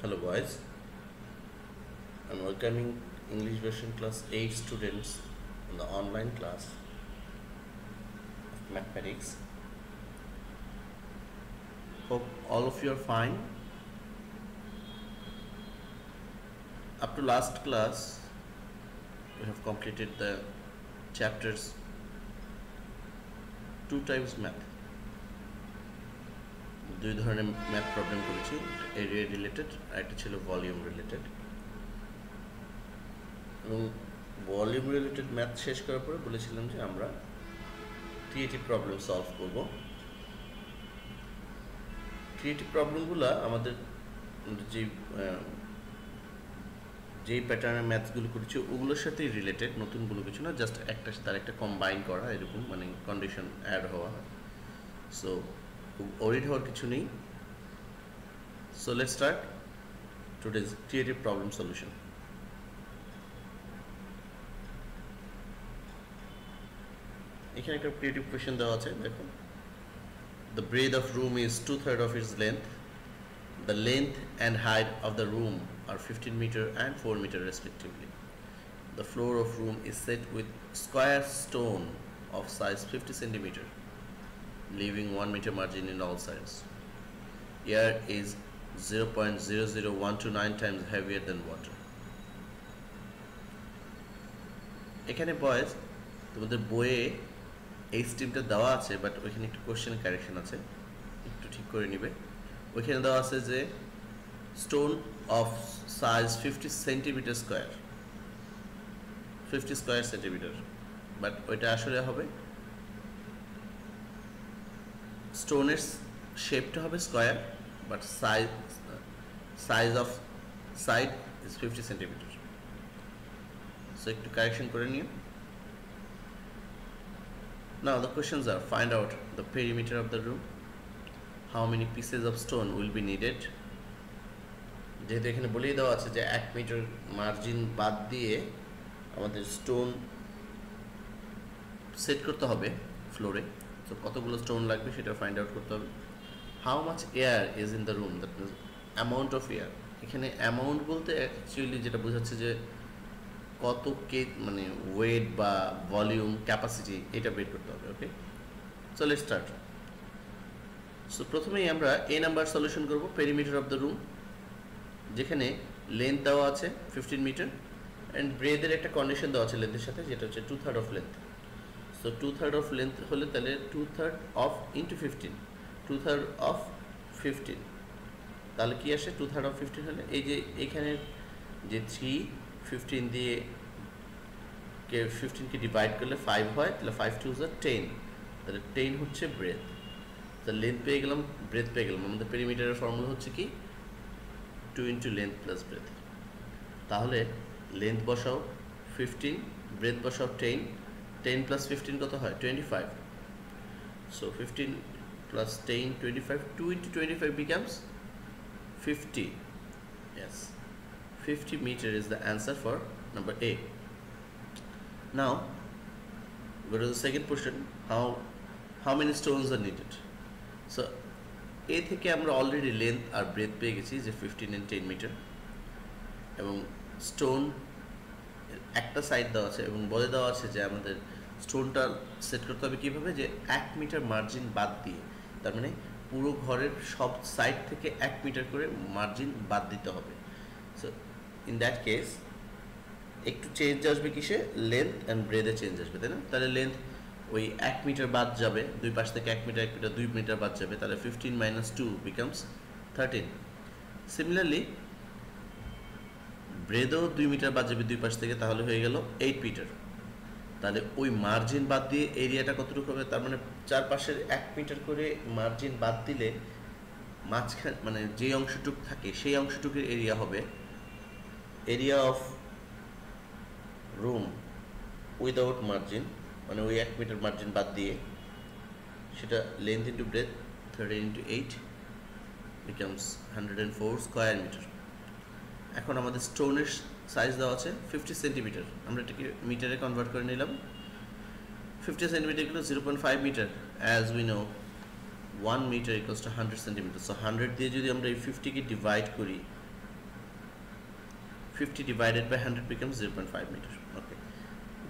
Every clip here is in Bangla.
Hello boys, I'm welcoming English version class 8 students in the online class of mathematics. Hope all of you are fine. Up to last class, we have completed the chapters 2 times math. দুই ধরনের ম্যাথ প্রবলেম করেছি, এরিয়া রিলেটেড আর একটা ছিল ভলিউম রিলেটেড। এবং ভলিউম রিলেটেড ম্যাথ শেষ করার পরে বলেছিলাম যে আমরা ক্রিয়েটিভ প্রবলেম সলভ করব। ক্রিয়েটিভ প্রবলেমগুলো আমাদের যেই প্যাটার্নের ম্যাথসগুলো করেছি ওগুলোর সাথেই রিলেটেড, নতুন কোনো কিছু না, জাস্ট একটা সাথে আরেকটা কম্বাইন করা, এরকম মানে কন্ডিশন অ্যাড হওয়া। সো ওরিড হওয়ার কিছু নেই। So let's start today's creative problem solution. এখানে একটা ক্রিয়েটিভ কোয়েশ্চেন দেওয়া আছে, দেখো। The breadth of room is 2/3 of its length. The length and height of the room are 15 meter and 4 meter respectively. The floor of room is set with square stone of size 50 centimeter, leaving 1 meter margin in all sides. Air is 0.00129 times heavier than water. এখানে বয়েজ তোমাদের বইয়ে এই স্ট্রিমটা দেওয়া আছে, বাট ওইখানে একটু কোশ্চেন কারেকশন আছে, একটু ঠিক করে নিবে। ওইখানে দেওয়া আছে যে stone of size 50 centimetre square, 50 square centimetre, but ওইটা আসলে হবে স্টোনের শেপটা হবে square, but size of side is 50 centimetre. So একটু কারেকশন করে নিও। Now the questions are: find out the perimeter of the room, how many pieces of stone will be needed. যেহেতু এখানে বলেই দেওয়া আছে যে 1 মিটার মার্জিন বাদ দিয়ে আমাদের স্টোন সেট করতে হবে ফ্লোরে, তো কতগুলো স্টোন লাগবে সেটা ফাইন্ড আউট করতে হবে। How much air is in the room, that means amount of air. এখানে অ্যামাউন্ট বলতে অ্যাকচুয়ালি যেটা বোঝাচ্ছে যে কত কে মানে ওয়েট বা ভলিউম ক্যাপাসিটি, এটা বের করতে হবে। ওকে, সো লেটস স্টার্ট। সো প্রথমেই আমরা এ নাম্বার সলিউশন করব, পেরিমিটার অফ দ্য রুম, যেখানে লেন্থ দেওয়া আছে 15 মিটার অ্যান্ড ব্রেথের একটা কন্ডিশন দেওয়া আছে লেন্থের সাথে, যেটা হচ্ছে 2/3 of length. So 2/3 of length হলে তাহলে 2/3 অফ ইন্টু 15, 2/3 অফ 15, তাহলে কি আসে 2/3 অফ 15 হলে এই যে এখানে যে 3 15 দিয়ে 15কে ডিভাইড করলে 5 হয়, তাহলে 5 2 is 10, তাহলে 10 হচ্ছে ব্রেথ। তাহলে লেন্থ পেয়ে গেলাম, ব্রেথ পেয়ে গেলাম। আমাদের পেরিমিটারের ফর্মুলা হচ্ছে কি 2 ইন্টু লেন্থ প্লাস ব্রেথ। তাহলে লেন্থ বসাও 15, ব্রেথ বসাও 10, 10 প্লাস 15 কত হয় 25। So 15 plus 10 25, 2 into 25 becomes 50. Yes, 50 meter is the answer for number A. Now go to the second question, how many stones are needed. So A থেকে আমরা অলরেডি লেন্থ আর ব্রেথ পেয়ে গেছি যে 15 and 10 মিটার, এবং স্টোন একটা সাইড দেওয়া আছে এবং বলে দেওয়া আছে যে আমাদের স্টোনটা সেট করতে হবে কীভাবে, যে 1 মিটার মার্জিন বাদ দিয়ে, তার মানে পুরো ঘরের সব সাইড থেকে 1 মিটার করে মার্জিন বাদ দিতে হবে। সো ইন দ্যাট কেস একটু চেঞ্জ আসবে কিসে, লেন্থ অ্যান্ড ব্রেথে চেঞ্জ আসবে, তাই না? তাহলে লেন্থ ওই 1 মিটার বাদ যাবে, দুই পাশ থেকে 1 মিটার 1 মিটার 2 মিটার বাদ যাবে, তাহলে 15 - 2 becomes 13. সিমিলারলি ব্রেথও 2 মিটার বাদ যাবে দুই পাশ থেকে, তাহলে হয়ে গেল 8 মিটার। তাহলে ওই মার্জিন বাদ দিয়ে এরিয়াটা কতটুকু হবে, তার মানে চারপাশের 1 মিটার করে মার্জিন বাদ দিলে মাঝখানে মানে যে অংশটুক থাকে সেই অংশটুকুর এরিয়া হবে area of room without margin, মানে ওই 1 মিটার মার্জিন বাদ দিয়ে, সেটা length into breadth 13 into 8 becomes 104 square metre. এখন আমাদের স্টোনের সাইজ দেওয়া আছে 50 সেন্টিমিটার, আমরা এটাকে মিটারে কনভার্ট করে নিলাম। 50 centimetre equals 0.5 metre, as we know 1 metre equals to 100 centimetre. So 100 দিয়ে যদি আমরা এই 50কে ডিভাইড করি 50 divided by 100 becomes 0.5 meter. ওকে,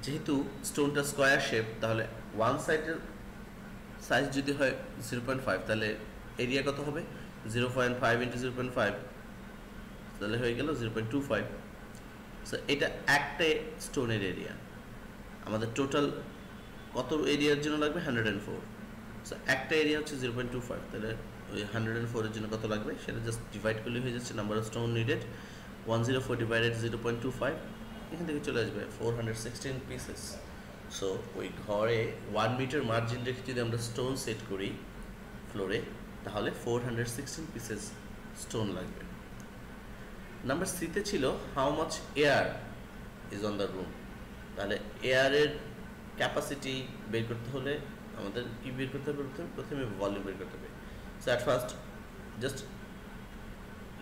যেহেতু স্টোনটা স্কোয়ার শেপ, তাহলে ওয়ান সাইডের সাইজ যদি হয় 0.5, তাহলে এরিয়া কত হবে? 0.5 ইন্টু 0.5, তাহলে হয়ে গেল 0.25. সো এটা একটা স্টোনের এরিয়া। আমাদের টোটাল কত এরিয়ার জন্য লাগবে? 104. সো একটা এরিয়া হচ্ছে 0.25, তাহলে ওই 104 এর জন্য কত লাগবে সেটা জাস্ট ডিভাইড করলে হয়ে যাচ্ছে number of stone needed. 104 divided 0.25, এখান থেকে চলে আসবে 416 পিসেস। সো ওই ঘরে 1 মিটার মার্জিন রেখে যদি আমরা স্টোন সেট করি ফ্লোরে, তাহলে 416 পিসেস স্টোন লাগবে। নাম্বার সিতে ছিল how much air is on the room. তাহলে এয়ারের ক্যাপাসিটি বের করতে হলে আমাদের কি বের করতে হবে? প্রথমে ভলিউম বের করতে হবে। সো অ্যাট ফার্স্ট জাস্ট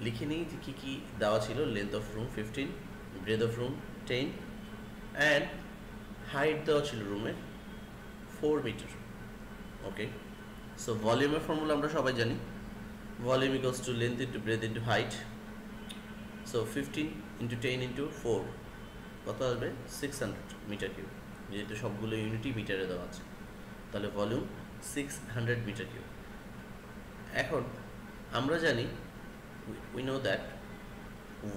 লিখে নিই যে কী কী দেওয়া ছিল। Length of room 15, breadth of room 10, and height দেওয়া ছিল রুমের 4 মিটার। ওকে, সো ভলিউমের ফর্মুলা আমরা সবাই জানি, volume equals to length into breadth into height. So 15 into 10 into 4 কত আসবে? 600 মিটার কিউব, যেহেতু সবগুলো ইউনিটই মিটারে দেওয়া আছে, তাহলে ভলিউম 600 মিটার কিউব। এখন আমরা জানি, we know that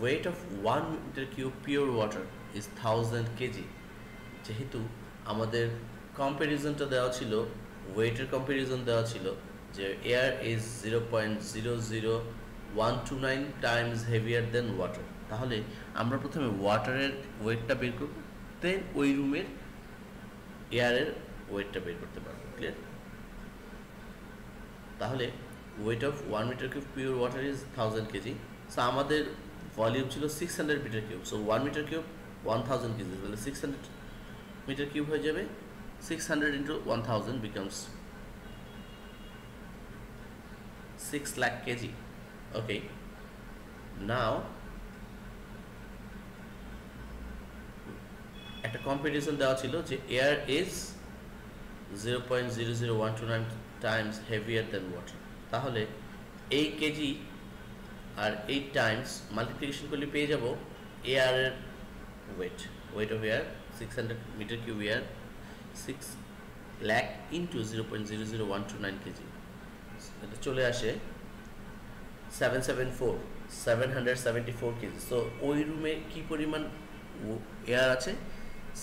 weight of 1 meter cube pure water is 1000 kg. যেহেতু আমাদের কম্প্যারিজনটা দেওয়া ছিল, ওয়েটের কম্প্যারিজন দেওয়া ছিল যে air is 0.00129 times heavier than water, তাহলে আমরা প্রথমে ওয়াটারের ওয়েটটা বের করব, দেন ওই রুমের এয়ারের ওয়েটটা বের করতে পারবো। ক্লিয়ার? তাহলে weight of 1 meter cube pure water is 1000 kg. So আমাদের ভলিউম ছিল 600 metre cube. So 1 metre cube 1000 kg, তাহলে 600 মিটার কিউব হয়ে যাবে। 600 into 1000 becomes 6 lakh kg. Okay, now একটা কম্পারিজন দেওয়া ছিল যে air is 0.00129 times heavier than water, তাহলে এই কেজি আর 8 টাইমস মাল্টিপ্লিকেশন করলে পেয়ে যাব এয়ারের weight of air 600 metre cube air 6 lakh into 0.00129 KG, এটা চলে আসে 774 কেজি। সো ওই রুমে কি পরিমাণ এয়ার আছে?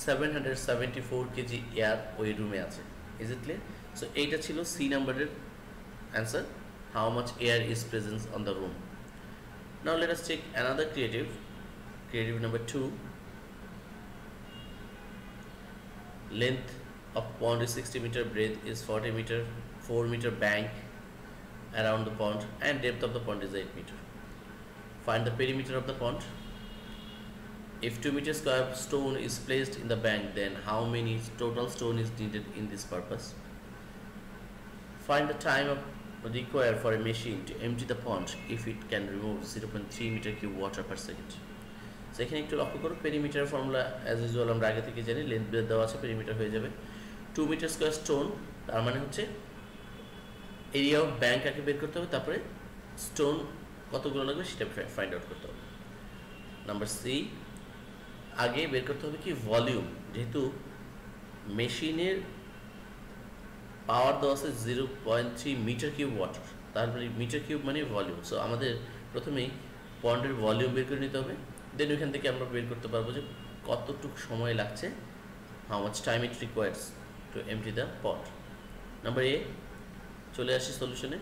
774 কেজি এয়ার ওই রুমে আছে। Is it clear? সো এইটা ছিল সি নাম্বারের answer, how much air is present on the room. Now let us take another creative number 2. Length of pond is 60 meter, breadth is 40 meter, 4 meter bank around the pond, and depth of the pond is 8 meter. Find the perimeter of the pond. If 2 meter square stone is placed in the bank, then how many total stone is needed in this purpose? Find the time of required for a machine to empty the pond if it can remove 0.3 meter cube water per second. So এখানে একটু লক্ষ্য করো, পেরিমিটার ফর্মুলা অ্যাজ ইউজুয়াল আমরা আগে থেকে জানি, লেন্থ ব্রেথ দেওয়া আছে, পেরিমিটার হয়ে যাবে 2 মিটার স্কোয়ার স্টোন, তার মানে হচ্ছে এরিয়া অফ ব্যাংক আগে বের করতে হবে, তারপরে স্টোন কতগুলো লাগবে সেটা ফাইন্ড আউট করতে হবে। নাম্বার সি, আগে বের করতে হবে কি ভলিউম, যেহেতু মেশিনের পাওয়ার দেওয়া আছে 0.3 মিটার কিউব ওয়াটার, তারপরে মিটার কিউব মানে ভলিউম। সো আমাদের প্রথমেই পন্ডের ভলিউম বের করে নিতে হবে, দেন ওইখান থেকে আমরা বের করতে পারবো যে কতটুকু সময় লাগছে, how much time it requires to empty the pond. Number A, চলে আসি সলিউশনে।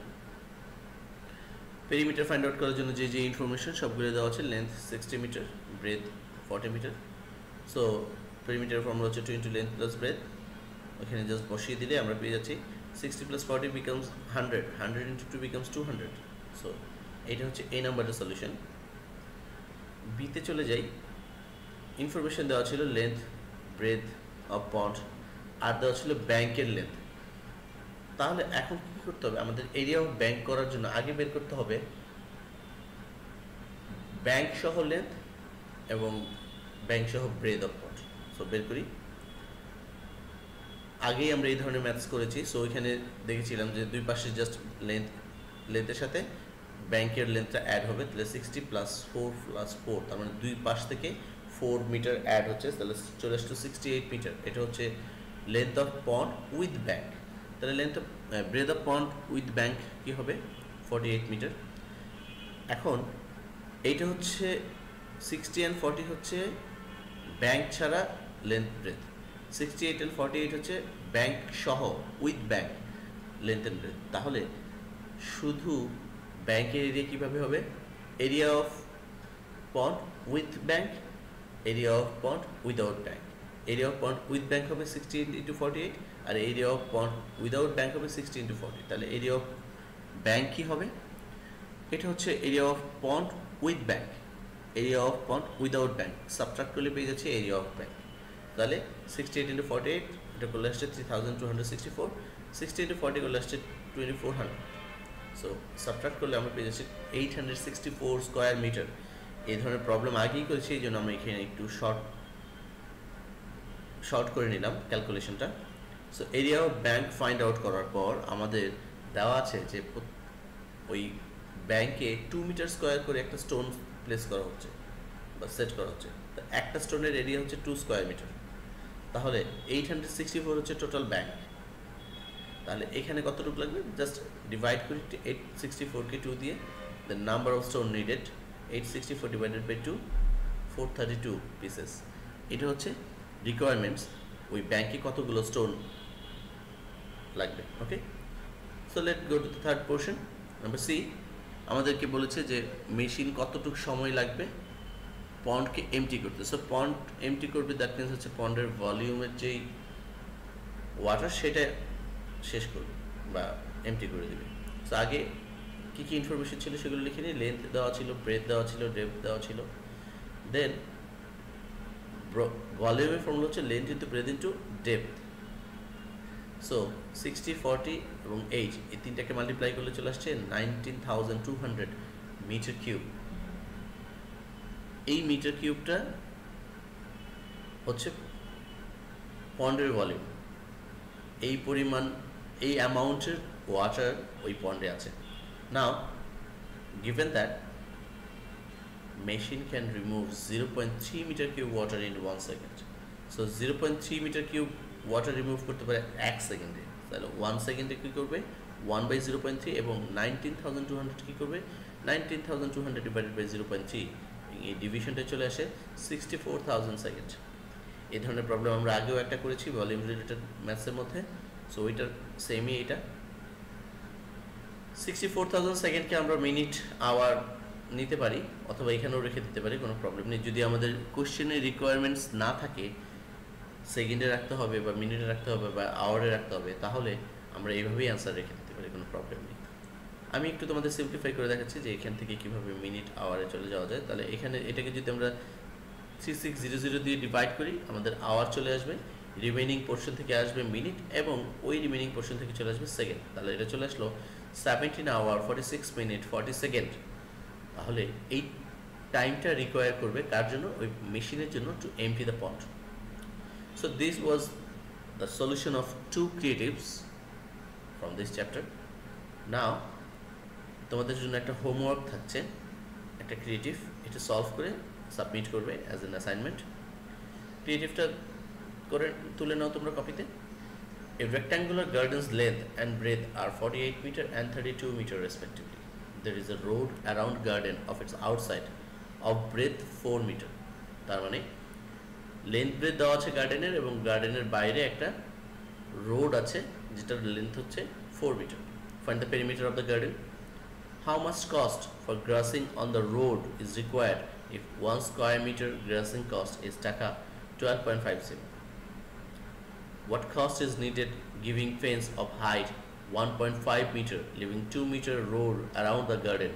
পেরিমিটার ফাইন্ড আউট করার জন্য যে যে ইনফরমেশন সবগুলো দেওয়া আছে, length 60 metre, breadth 40 metre. So perimeter formula হচ্ছে 2 ইন্টু লেন্থ প্লাস ব্রেথ, ওখানে জাস্ট বসিয়ে দিলে আমরা পেয়ে যাচ্ছি 60 plus 40 becomes 100, 100 into 2 becomes 200. So এইটা হচ্ছে এই নাম্বারটার সলিউশন। বিতে চলে যাই, ইনফরমেশন দেওয়া ছিল লেন্থ ব্রেথ অফ পন্ড, আর দেওয়া ছিল ব্যাংকের লেন্থ। তাহলে এখন কী করতে হবে? আমাদের এরিয়া অফ ব্যাংক করার জন্য আগে বের করতে হবে ব্যাংক সহ লেন্থ এবং ব্যাংক সহ ব্রেথ অফ পন্ড। সো বের করি, আগেই আমরা এই ধরনের ম্যাথস করেছি। সো ওইখানে দেখেছিলাম যে দুই পাশে জাস্ট লেন্থের সাথে ব্যাংকের লেন্থটা অ্যাড হবে, তাহলে 60 প্লাস 4 প্লাস 4, তার মানে দুই পাশ থেকে 4 মিটার অ্যাড হচ্ছে, তাহলে চলে আসলো 68 মিটার। এটা হচ্ছে length of pond with bank. তাহলে length of breath of pond with bank কী হবে? 48 মিটার। এখন এইটা হচ্ছে 60 অ্যান্ড 40 হচ্ছে ব্যাংক ছাড়া লেন্থ ব্রেথ, 68 অ্যান্ড 48 হচ্ছে ব্যাংক সহ with bank length and breadth. তাহলে শুধু ব্যাংকের এরিয়া কীভাবে হবে? Area of pond with bank, area of pond without bank. Area of pond with bank হবে 60 ইন্টু 48, আর area of pond without bank হবে 60 ইন্টু 40। তাহলে এরিয়া অফ ব্যাংক কী হবে? এটা হচ্ছে area of pond with bank, area of pond without bank subtract করলে পেয়ে যাচ্ছে এরিয়া অফ ব্যাংক। তাহলে 68 ইন্টু 48, এটা করলে আসছে 3264, 60 ইন্টু 40 করলে আসছে 2400। সো সাবট্রাক্ট করলে আমরা পেয়ে যাচ্ছি 864 স্কোয়ার মিটার। এই ধরনের প্রবলেম আগেই করেছি, এই জন্য আমরা এখানে একটু শর্ট করে নিলাম ক্যালকুলেশনটা। So area of bank find out করার পর আমাদের দেওয়া আছে যে ওই ব্যাংকে 2 মিটার স্কোয়ার করে একটা স্টোন প্লেস করা হচ্ছে বা সেট করা হচ্ছে। তো একটা স্টোনের এরিয়া হচ্ছে 2 স্কোয়ার মিটার। তাহলে 864 হচ্ছে টোটাল ব্যাংক। তাহলে এখানে কতটুকু লাগবে? জাস্ট ডিভাইড করি 864কে 2 দিয়ে, the number of stone needed 864 divided by 2, 432 pieces. এটা হচ্ছে রিকোয়ারমেন্টস, ওই ব্যাংকে কতগুলো স্টোন লাগবে। Okay, so let go to the third portion. Number C, আমাদেরকে বলেছে যে মেশিন কতটুকু সময় লাগবে পন্ডকে এমটি করতে। সো পন্ড এমটি করবে, দ্যাট মিনস হচ্ছে পন্ডের ভলিউমের যেই ওয়াটার সেটা শেষ করবে বা এমটি করে দেবে। সো আগে কী কী ইনফরমেশন ছিল সেগুলো লিখে নিই। লেন্থ দেওয়া ছিল, ব্রেথ দেওয়া ছিল, ডেপথ দেওয়া ছিল। দেন ভলিউমের ফর্মুলা হচ্ছে length into breadth into depth. So 60, 40 এবং 8 এই তিনটাকে মাল্টিপ্লাই করলে চলে আসছে 19,200 মিটার কিউব। এই মিটার কিউবটা হচ্ছে পন্ডের ভলিউম। এই পরিমাণ, এই অ্যামাউন্টের ওয়াটার ওই পন্ডে আছে। নাও given that machine can remove 0.3 meter cube water in 1 second. So 0.3 meter cube water remove করতে পারে 1 সেকেন্ডে। তাহলে 1 সেকেন্ডে কী করবে? 1/0.3 এবং 19,200 কী করবে? 19,200 ডিভাইডেড বাই 0.3, এই ডিভিশনটা চলে আসে 64,000 সেকেন্ড। এই ধরনের প্রবলেম আমরা আগেও একটা করেছি ভলিউম রিলেটেড ম্যাথসের মধ্যে। সো ওইটার সেমই এটা। 64,000 সেকেন্ডকে আমরা মিনিট আওয়ার নিতে পারি, অথবা এখানেও রেখে দিতে পারি, কোনো প্রবলেম নেই। যদি আমাদের কোশ্চেনের রিকোয়ারমেন্টস না থাকে সেকেন্ডে রাখতে হবে বা মিনিটে রাখতে হবে বা আওয়ারে রাখতে হবে, তাহলে আমরা এইভাবেই অ্যান্সার রেখে দিতে পারি, কোনো প্রবলেম নেই। আমি একটু তোমাদের সিম্পলিফাই করে দেখাচ্ছি যে এখান থেকে কীভাবে মিনিট আওয়ারে চলে যাওয়া যায়। তাহলে এখানে এটাকে যদি আমরা 3600 দিয়ে ডিভাইড করি, আমাদের আওয়ার চলে আসবে, রিমেনিং পোর্শন থেকে আসবে মিনিট, এবং ওই রিমেনিং পোর্শন থেকে চলে আসবে সেকেন্ড। তাহলে এটা চলে আসলো 17 আওয়ার 46 মিনিট 40 সেকেন্ড। তাহলে এই টাইমটা রিকোয়ার করবে কার জন্য? ওই মেশিনের জন্য, to empty the pond. So this was the solution of 2 creatives from this chapter. Now তোমাদের জন্য একটা হোমওয়ার্ক থাকছে, একটা ক্রিয়েটিভ, এটা সলভ করে সাবমিট করবে অ্যাজ অ্যান অ্যাসাইনমেন্ট। ক্রিয়েটিভটা করে তুলে নাও তোমরা কপিতে। A rectangular garden's length and breadth are 48 meter and 32 meter respectively. There is a road around garden of its outside of breadth 4 meter. তার মানে লেন্থ ব্রেথ দেওয়া আছে গার্ডেনের, এবং গার্ডেনের বাইরে একটা রোড আছে যেটার লেন্থ হচ্ছে 4 metre. Find the perimeter of the garden. How much cost for grassing on the road is required if 1 square meter grassing cost is taka 12.50? What cost is needed giving fence of height 1.5 meter, leaving 2 meter road around the garden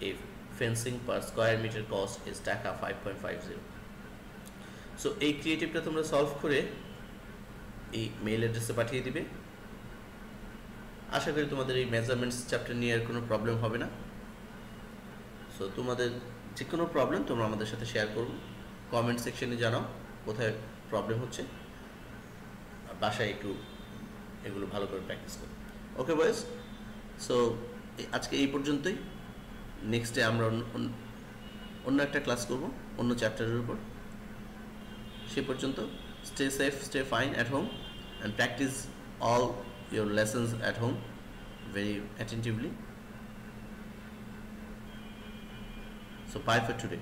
if fencing per square meter cost is taka 5.50? So এই ক্রিয়েটিভটা তোমরা সলভ করে এই মেইল অ্যাড্রেসে পাঠিয়ে দিবে। আশা করি তোমাদের এই মেজারমেন্টস চ্যাপ্টার নিয়ে আর কোনো প্রবলেম হবে না। সো তোমাদের যে কোনো প্রবলেম তোমরা আমাদের সাথে শেয়ার করো, কমেন্ট সেকশনে জানাও কোথায় প্রবলেম হচ্ছে, বাসায় একটু এগুলো ভালো করে প্র্যাকটিস করো। ওকে বয়েজ, সো আজকে এই পর্যন্তই। নেক্সট ডে আমরা অন্য একটা ক্লাস করব অন্য চ্যাপ্টারের উপর। সে পর্যন্ত stay safe, stay fine at home, and practice all your lessons at home very attentively. So bye for today.